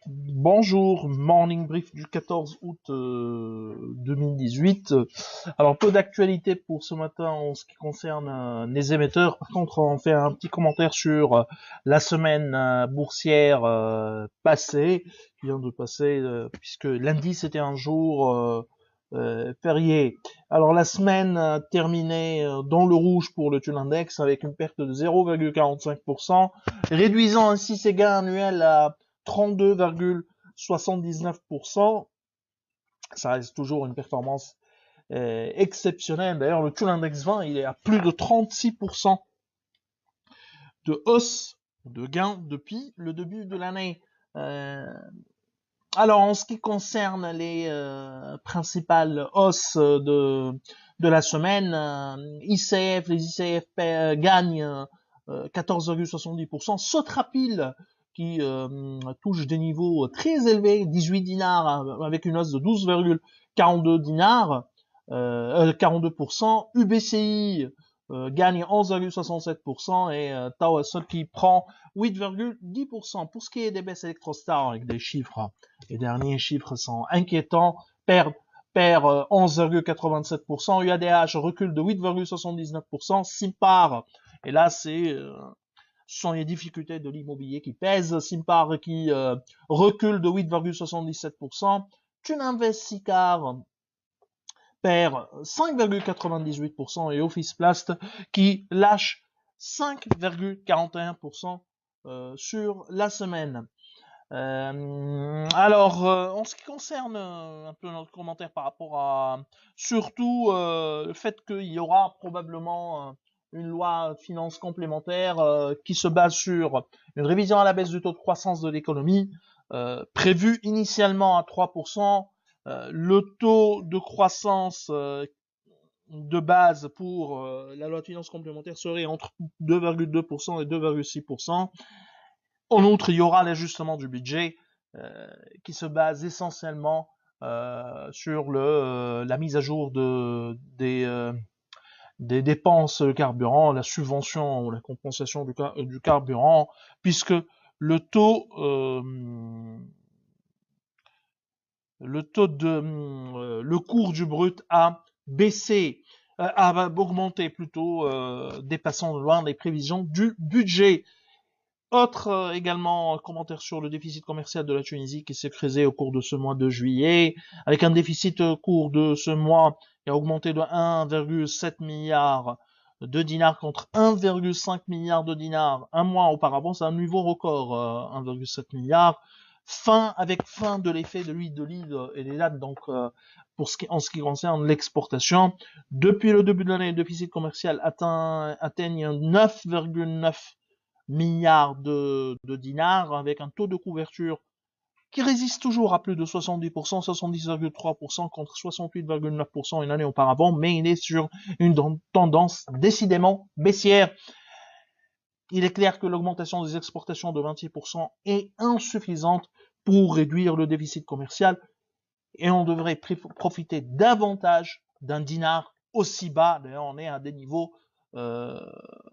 Bonjour, morning brief du 14 août 2018. Alors, peu d'actualité pour ce matin en ce qui concerne les émetteurs. Par contre, on fait un petit commentaire sur la semaine boursière passée, qui vient de passer, puisque lundi c'était un jour férié. Alors, la semaine terminée dans le rouge pour le Thule Index avec une perte de 0,45%, réduisant ainsi ses gains annuels à 32,79%. Ça reste toujours une performance exceptionnelle. D'ailleurs, le Thule Index 20, il est à plus de 36% de hausse de gains depuis le début de l'année. Alors, en ce qui concerne les principales hausses de la semaine, les ICF gagnent 14,70%. Sotrapil, qui touche des niveaux très élevés, 18 dinars avec une hausse de 12,42 dinars, 42%. UBCI gagne 11,67% et Tawasol qui prend 8,10%. Pour ce qui est des baisses Electrostar avec des chiffres, les derniers chiffres sont inquiétants, perd 11,87%, UADH recule de 8,79%, Simpar, et là ce sont les difficultés de l'immobilier qui pèsent, Simpar qui recule de 8,77%, Tuninvest Sicar perd 5,98% et Office Plast qui lâche 5,41% sur la semaine. En ce qui concerne un peu notre commentaire par rapport à surtout le fait qu'il y aura probablement une loi de finances complémentaire qui se base sur une révision à la baisse du taux de croissance de l'économie prévu initialement à 3%. Le taux de croissance de base pour la loi de finances complémentaire serait entre 2,2% et 2,6%. En outre, il y aura l'ajustement du budget qui se base essentiellement sur la mise à jour des dépenses de carburant, la subvention ou la compensation du carburant, puisque le taux le cours du brut a baissé, a augmenté plutôt, dépassant de loin les prévisions du budget. Autre également commentaire sur le déficit commercial de la Tunisie qui s'est creusé au cours de ce mois de juillet, avec un déficit au cours de ce mois qui a augmenté de 1,7 milliard de dinars contre 1,5 milliard de dinars un mois auparavant. C'est un nouveau record, 1,7 milliard. Fin de l'effet de l'huile d'olive et des dates, donc en ce qui concerne l'exportation. Depuis le début de l'année, le déficit commercial atteigne 9,9 milliards de dinars avec un taux de couverture qui résiste toujours à plus de 70%, 70,3% contre 68,9% une année auparavant, mais il est sur une tendance décidément baissière. Il est clair que l'augmentation des exportations de 26% est insuffisante pour réduire le déficit commercial et on devrait profiter davantage d'un dinar aussi bas. D'ailleurs, on est à des niveaux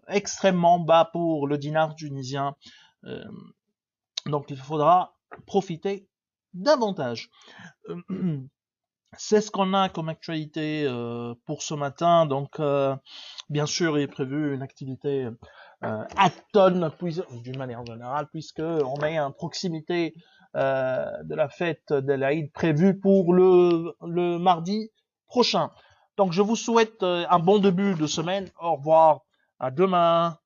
extrêmement bas pour le dinar tunisien. Donc, il faudra profiter davantage. C'est ce qu'on a comme actualité pour ce matin. Donc, bien sûr, il est prévu une activité à tonnes, d'une manière générale, puisque on est en proximité de la fête de l'Aïd prévue pour le mardi prochain. Donc, je vous souhaite un bon début de semaine. Au revoir. À demain.